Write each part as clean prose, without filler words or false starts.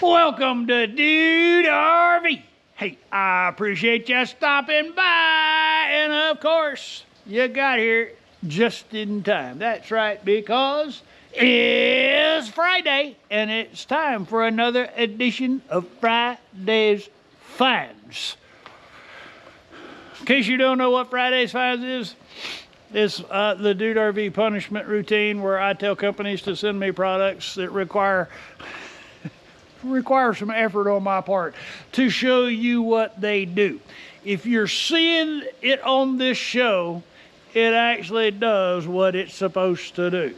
Welcome to Dude RV. Hey, I appreciate you stopping by, and of course, you got here just in time. That's right, because it's Friday, and it's time for another edition of Friday's Finds. In case you don't know what Friday's Finds is, it's the Dude RV punishment routine where I tell companies to send me products that require some effort on my part to show you what they do. If you're seeing it on this show, it actually does what it's supposed to do.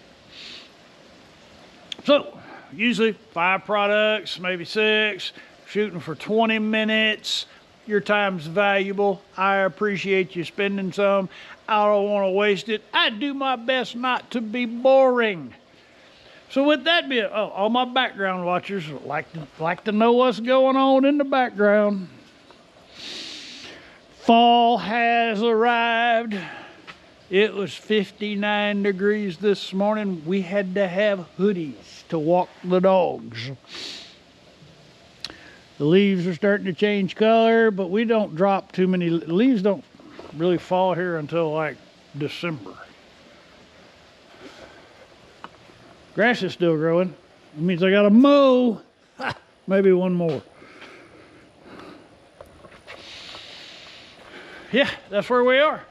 So, usually 5 products, maybe 6, shooting for 20 minutes. Your time's valuable. I appreciate you spending some. I don't want to waste it. I do my best not to be boring. So with that being, all my background watchers like to know what's going on in the background. Fall has arrived. It was 59 degrees this morning. We had to have hoodies to walk the dogs. The leaves are starting to change color, but we don't drop too many. Leaves don't really fall here until like December. Grass is still growing. It means I gotta mow. Maybe one more. Yeah, that's where we are.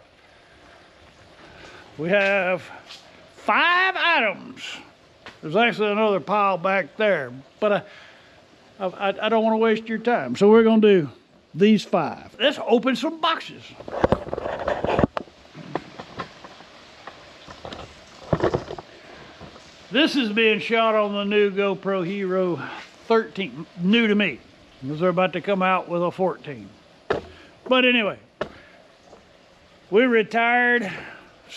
We have 5 items. There's actually another pile back there, but I don't want to waste your time. So we're gonna do these 5. Let's open some boxes. This is being shot on the new GoPro Hero 13, new to me, because they're about to come out with a 14. But anyway, we retired.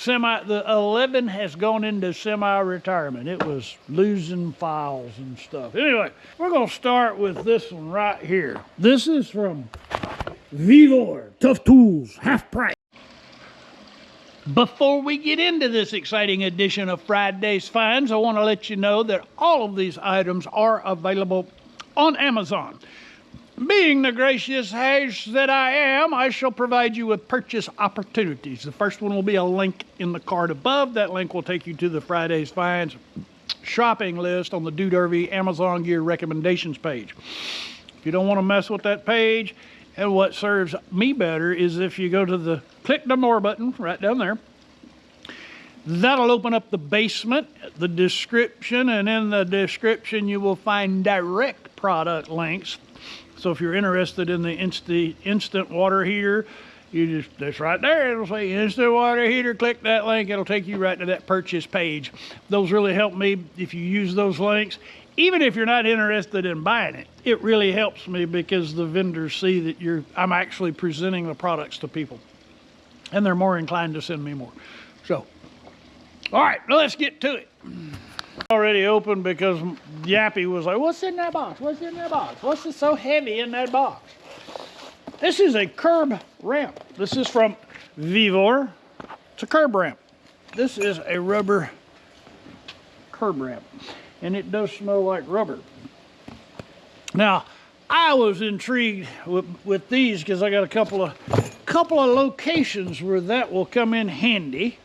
The 11 has gone into semi-retirement. It was losing files and stuff. Anyway, we're gonna start with this one right here. This is from VEVOR, Tough Tools, half price. Before we get into this exciting edition of Friday's Finds, I want to let you know that all of these items are available on Amazon. Being the gracious host that I am, I shall provide you with purchase opportunities. The first one will be a link in the card above. That link will take you to the Friday's Finds shopping list on the Dude RV Amazon Gear recommendations page. If you don't want to mess with that page, and what serves me better is if you go to the click the more button right down there. That'll open up the basement, the description, and in the description you will find direct product links. So if you're interested in the instant water heater, that's right there. It'll say instant water heater. Click that link. It'll take you right to that purchase page. Those really help me if you use those links. Even if you're not interested in buying it, it really helps me because the vendors see that I'm actually presenting the products to people. And they're more inclined to send me more. So, all right, let's get to it. Already open because Yappy was like, what's in that box? What's in that box? What's so heavy in that box? This is a curb ramp. This is from VEVOR. It's a curb ramp. This is a rubber curb ramp. And it does smell like rubber. Now, I was intrigued with these because I got a couple of locations where that will come in handy.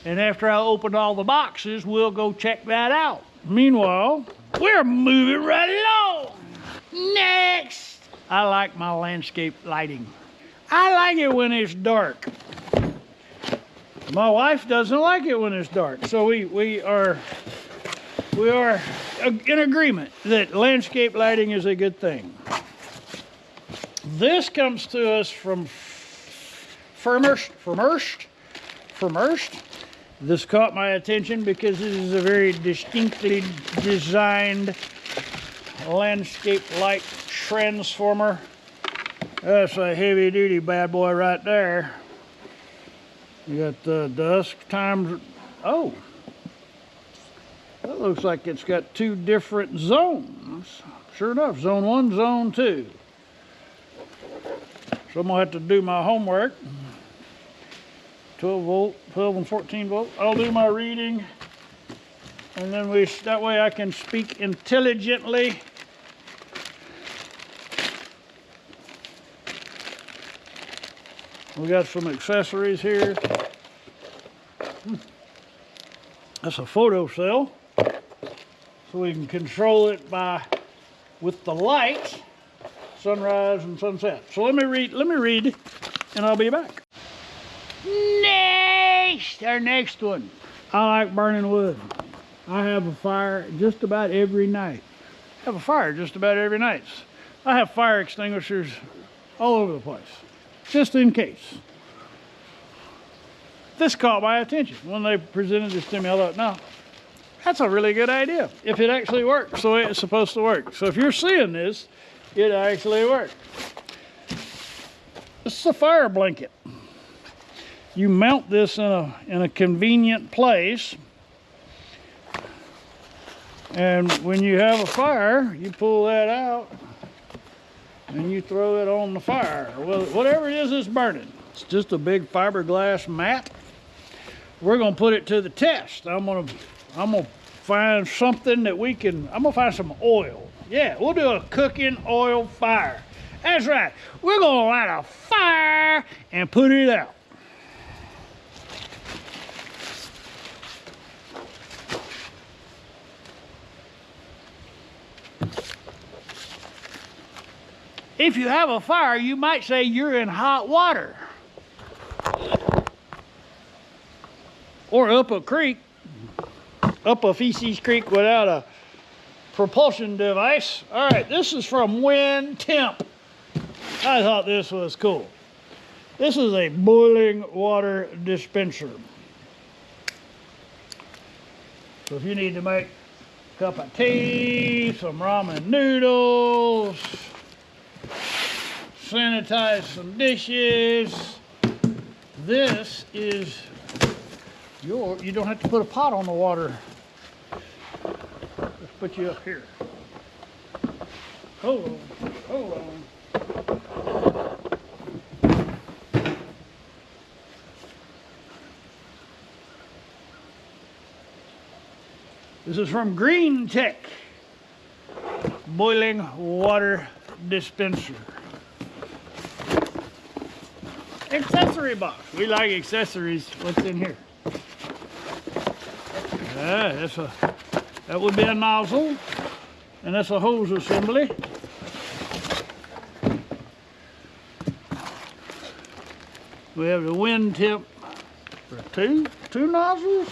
And after I open all the boxes, we'll go check that out. Meanwhile, we're moving right along. Next! I like my landscape lighting. I like it when it's dark. My wife doesn't like it when it's dark. So we are in agreement that landscape lighting is a good thing. This comes to us from FIRMERST. This caught my attention because this is a very distinctly designed landscape light transformer. That's a heavy duty bad boy right there. You got the dusk times. Oh, that looks like it's got 2 different zones. Sure enough, zone 1, zone 2. So I'm gonna have to do my homework. 12 volt, 12 and 14 volt. I'll do my reading And then that way I can speak intelligently. We got some accessories here. That's a photo cell, so we can control it with the lights, sunrise and sunset. So let me read, and I'll be back. Our next one. I like burning wood. I have a fire just about every night. I have fire extinguishers all over the place, just in case. This caught my attention when they presented this to me. I thought, no, that's a really good idea if it actually works the way it's supposed to work. So if you're seeing this, it actually works. This is a fire blanket. You mount this in a convenient place, and when you have a fire, you pull that out and you throw it on the fire. Well, whatever it is that's burning. It's just a big fiberglass mat. We're gonna put it to the test. I'm gonna find something that I'm gonna find some oil. Yeah, we'll do a cooking oil fire. That's right. We're gonna light a fire and put it out. If you have a fire, you might say you're in hot water. Or up a creek, up a feces creek without a propulsion device. All right, this is from Wintemp. I thought this was cool. This is a boiling water dispenser. So if you need to make a cup of tea, some ramen noodles, sanitize some dishes, this is you don't have to put a pot on the water. Let's put you up here. Hold on. This is from Wintemp, boiling water dispenser. Accessory box. We like accessories. What's in here? That would be a nozzle, and that's a hose assembly. We have the Wintemp for two nozzles.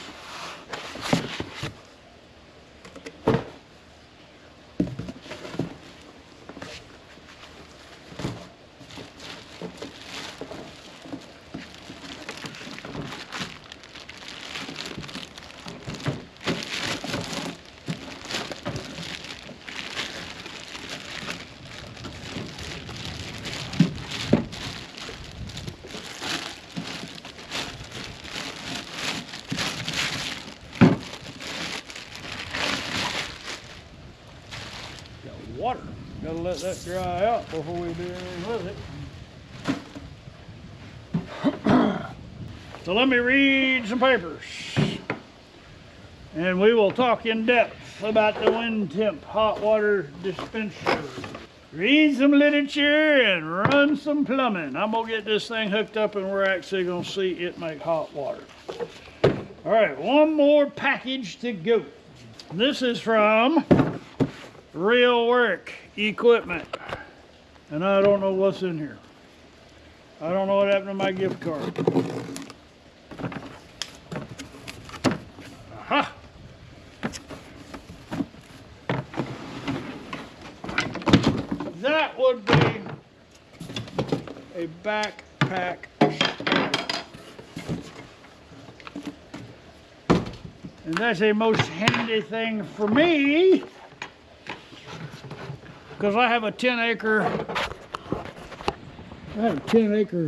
Water. Gotta let that dry out before we do anything with it. So let me read some papers, and we will talk in depth about the Wintemp hot water dispenser. Read some literature and run some plumbing. I'm gonna get this thing hooked up, and we're actually gonna see it make hot water. All right, one more package to go. This is from REALWORK equipment, and I don't know what's in here. I don't know what happened to my gift card. Aha! That would be a backpack strap. And that's a most handy thing for me, because I have 10 acres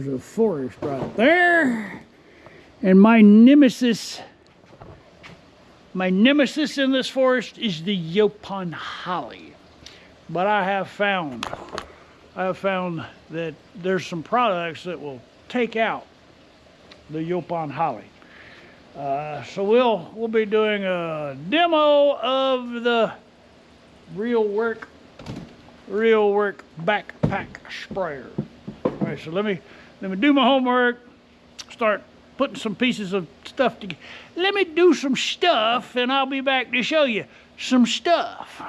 of forest right there, and my nemesis in this forest is the Yopon holly. But I have found that there's some products that will take out the Yopon holly. So we'll be doing a demo of the REALWORK backpack sprayer. All right, so let me do my homework, start putting some pieces of stuff together. Let me do some stuff and I'll be back to show you some stuff.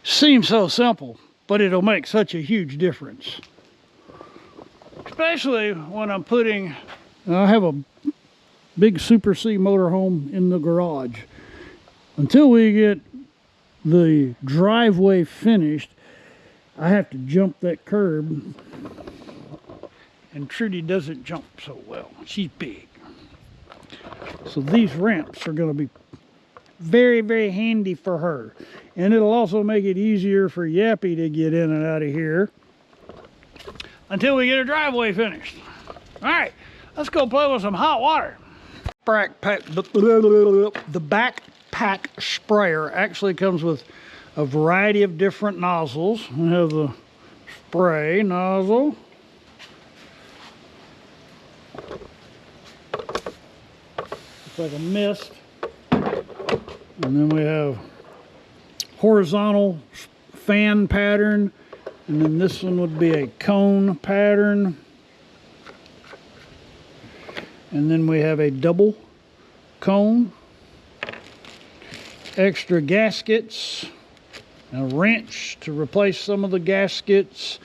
Seems so simple, but it'll make such a huge difference. Especially when I'm putting, I have a big Super C motorhome in the garage. Until we get the driveway finished, I have to jump that curb. And Trudy doesn't jump so well. She's big. So these ramps are going to be very, very handy for her. And it'll also make it easier for Yappy to get in and out of here until we get her driveway finished. All right, let's go play with some hot water. The backpack sprayer actually comes with a variety of different nozzles. We have the spray nozzle. It's like a mist. And then we have horizontal fan pattern, and then this one would be a cone pattern, and then we have a double cone, extra gaskets, a wrench to replace some of the gaskets.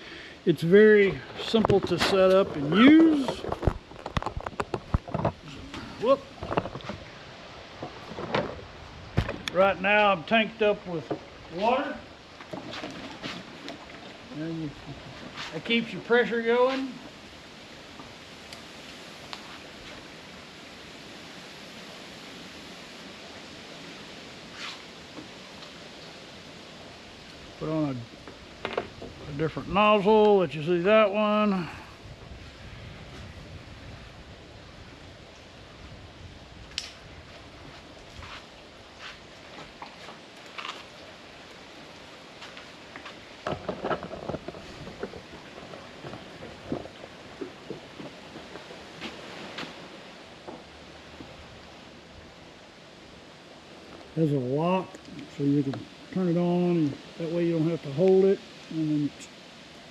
It's very simple to set up and use. Whoop. Right now I'm tanked up with water. And that keeps your pressure going. Put on a different nozzle. Let you see that one. There's a lock, so you can turn it on, and that way you don't have to hold it, and then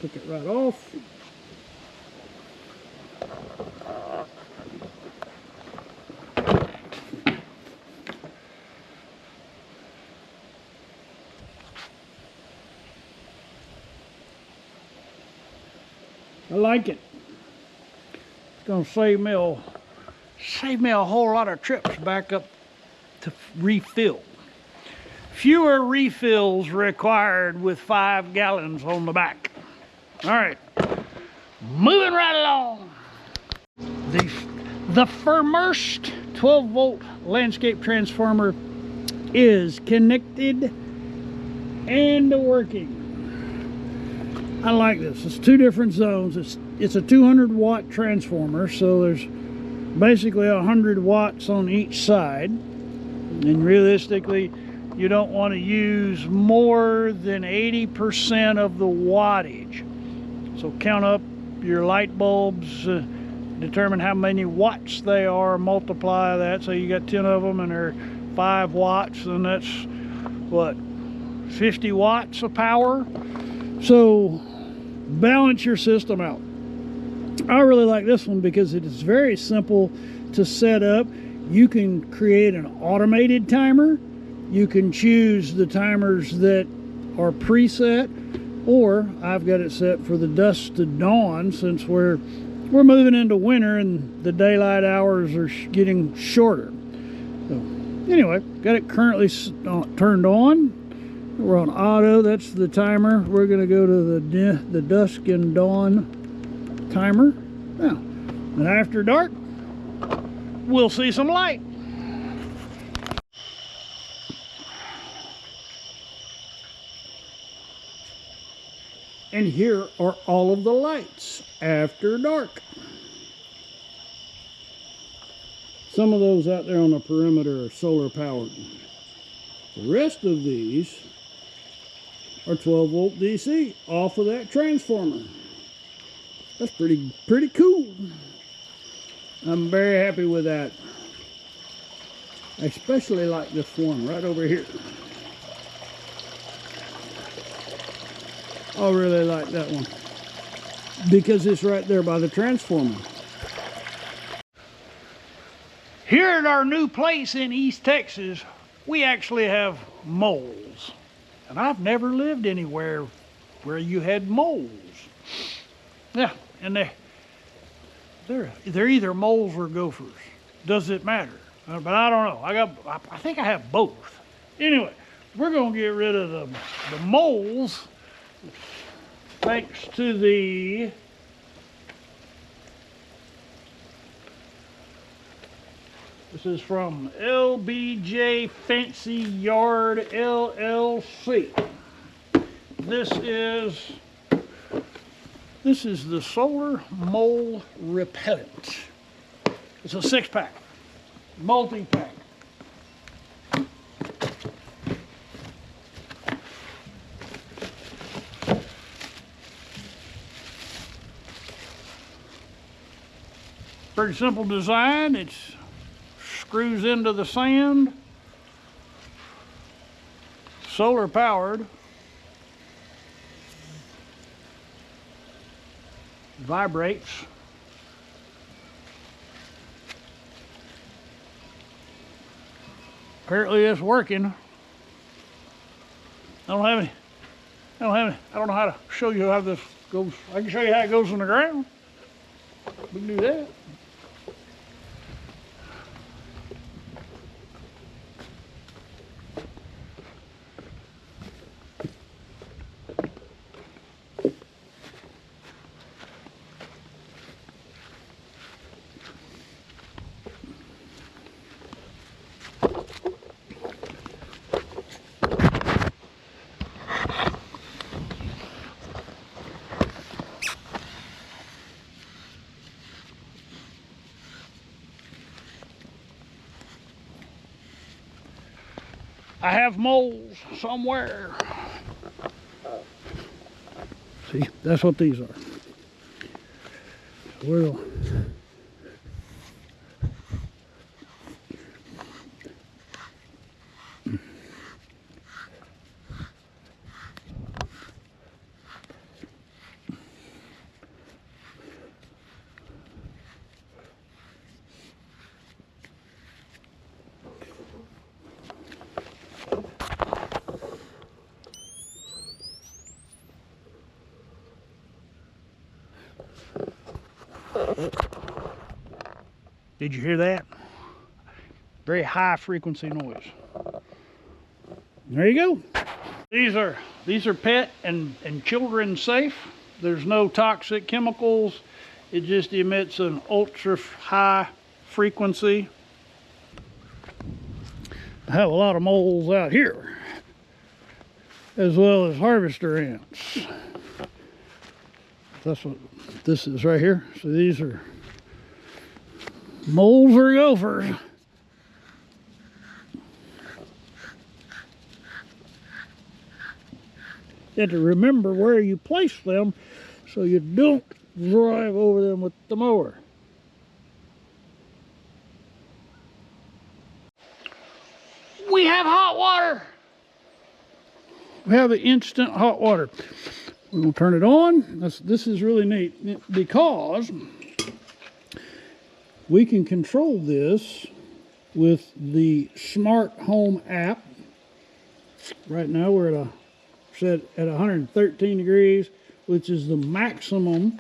took it right off. I like it. It's gonna save me a whole lot of trips back up to refill. Fewer refills required with 5 gallons on the back. All right, moving right along. The FIRMERST 12-volt landscape transformer is connected and working. I like this. It's 2 different zones. It's a 200-watt transformer, so there's basically 100 watts on each side. And realistically, you don't want to use more than 80% of the wattage. So count up your light bulbs, determine how many watts they are, multiply that. So you got 10 of them and they're 5 watts, and that's what, 50 watts of power. So balance your system out. I really like this one because it is very simple to set up. You can create an automated timer. You can choose the timers that are preset, or I've got it set for the dusk to dawn, since we're moving into winter and the daylight hours are getting shorter. So anyway, got it currently turned on. We're on auto. That's the timer. We're going to go to the dusk and dawn timer. Now, and after dark, we'll see some light. And here are all of the lights after dark. Some of those out there on the perimeter are solar powered. The rest of these are 12 volt DC off of that transformer. That's pretty cool. I'm very happy with that. I especially like this one right over here. I really like that one because it's right there by the transformer. Here at our new place in East Texas, we actually have moles. And I've never lived anywhere where you had moles. Yeah, and they're either moles or gophers. Does it matter? But I don't know. I think I have both. Anyway, we're gonna get rid of the moles thanks to the this is from LBJ Fancy Yard LLC. This is the Solar Mole Repellent. It's a 6-pack, multi-pack. Pretty simple design. It screws into the sand, solar powered, vibrates. Apparently it's working. I don't know how to show you how this goes. I can show you how it goes on the ground. We can do that. I have moles somewhere. See, that's what these are. Well, did you hear that? Very high frequency noise. There you go. These are pet and children safe. There's no toxic chemicals. It just emits an ultra high frequency. I have a lot of moles out here, as well as harvester ants. That's what this is right here. So these are moles or gophers. You have to remember where you place them so you don't drive over them with the mower. We have hot water. We have an instant hot water. We're going to turn it on. This is really neat because we can control this with the smart home app. Right now we're set at 113 degrees, which is the maximum.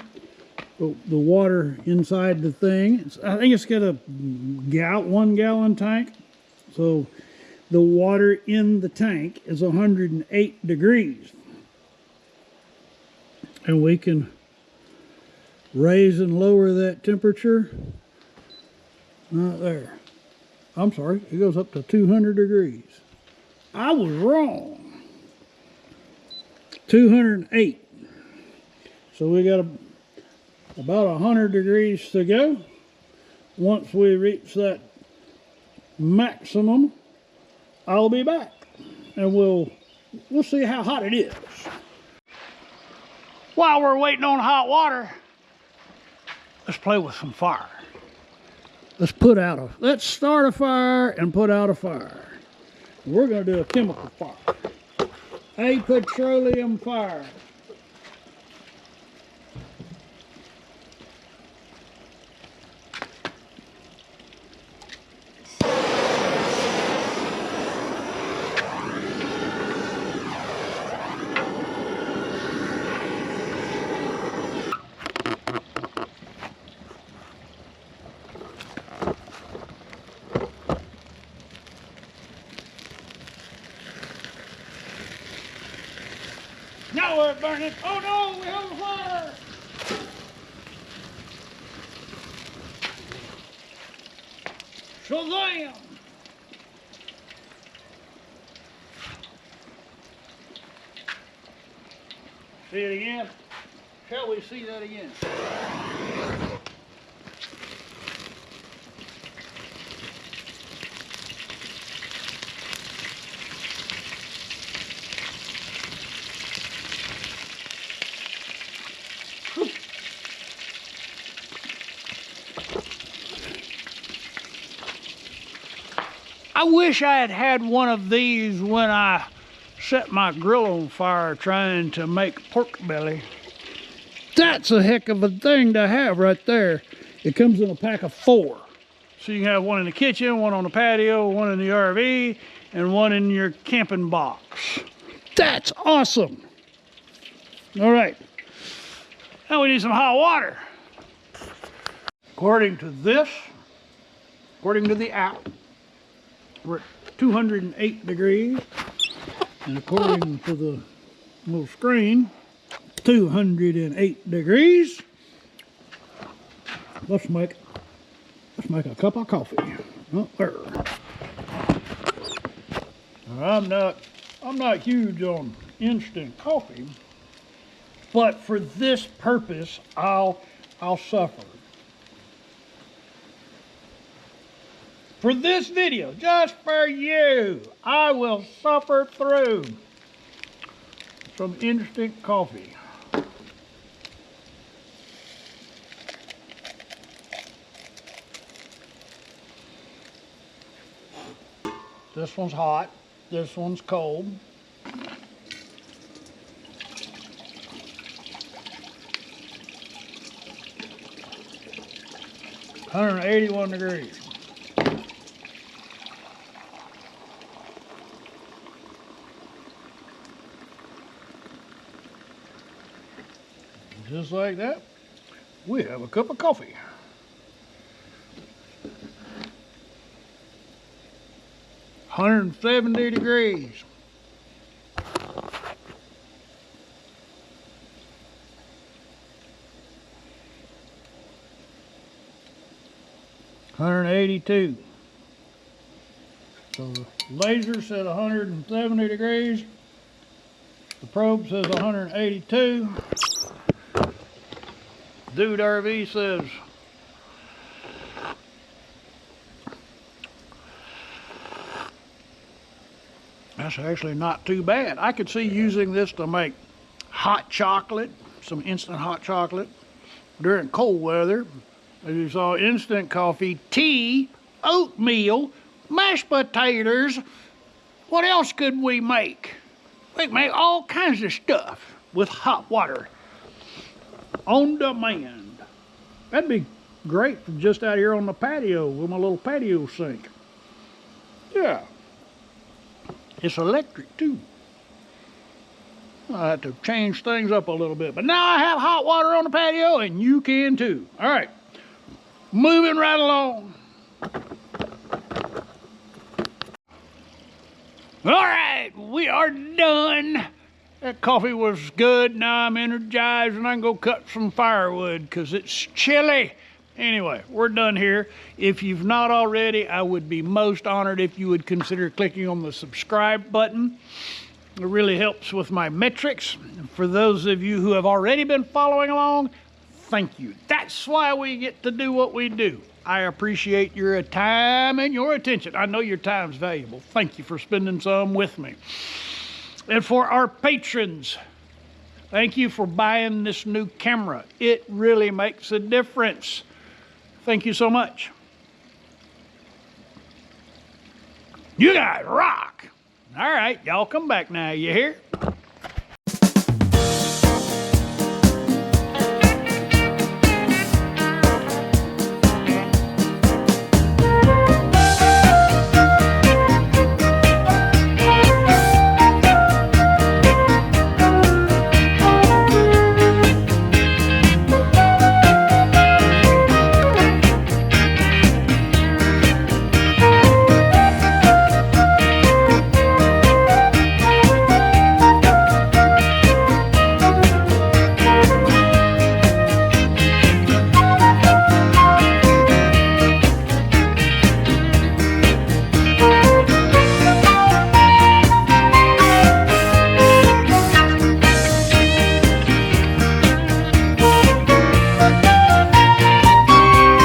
The water inside the thing. I think it's got a 1 gallon tank. So the water in the tank is 108 degrees. And we can raise and lower that temperature. Not there. I'm sorry, it goes up to 200 degrees. I was wrong. 208. So we got about 100 degrees to go. Once we reach that maximum, I'll be back and we'll see how hot it is. While we're waiting on hot water, let's play with some fire. Let's start a fire and put out a fire. We're going to do a chemical fire. A petroleum fire. Now we're burning. Oh no, we have a fire! Shazam! See it again? Shall we see that again? I wish I had had one of these when I set my grill on fire trying to make pork belly. That's a heck of a thing to have right there. It comes in a pack of 4. So you can have one in the kitchen, one on the patio, one in the RV, and one in your camping box. That's awesome. All right. Now we need some hot water. According to this, according to the app, we're at 208 degrees, and according to the little screen, 208 degrees. Let's make a cup of coffee. Oh, there. I'm not huge on instant coffee, but for this purpose, I'll suffer. For this video, just for you, I will suffer through some instant coffee. This one's hot, this one's cold. $181 degrees. Just like that, we have a cup of coffee. $170 degrees. $182. So the laser said 170 degrees. The probe says 182. Dude RV says that's actually not too bad. I could see using this to make hot chocolate, some instant hot chocolate during cold weather. As you saw, instant coffee, tea, oatmeal, mashed potatoes. What else could we make? We can make all kinds of stuff with hot water. On demand. That'd be great for just out here on the patio with my little patio sink. Yeah. It's electric too. I have to change things up a little bit. But now I have hot water on the patio and you can too. All right. Moving right along. All right. We are done. That coffee was good. Now I'm energized and I can go cut some firewood because it's chilly. Anyway, we're done here. If you've not already, I would be most honored if you would consider clicking on the subscribe button. It really helps with my metrics. For those of you who have already been following along, thank you. That's why we get to do what we do. I appreciate your time and your attention. I know your time's valuable. Thank you for spending some with me. And for our patrons, thank you for buying this new camera. It really makes a difference. Thank you so much. You guys rock. All right, y'all come back now, you hear?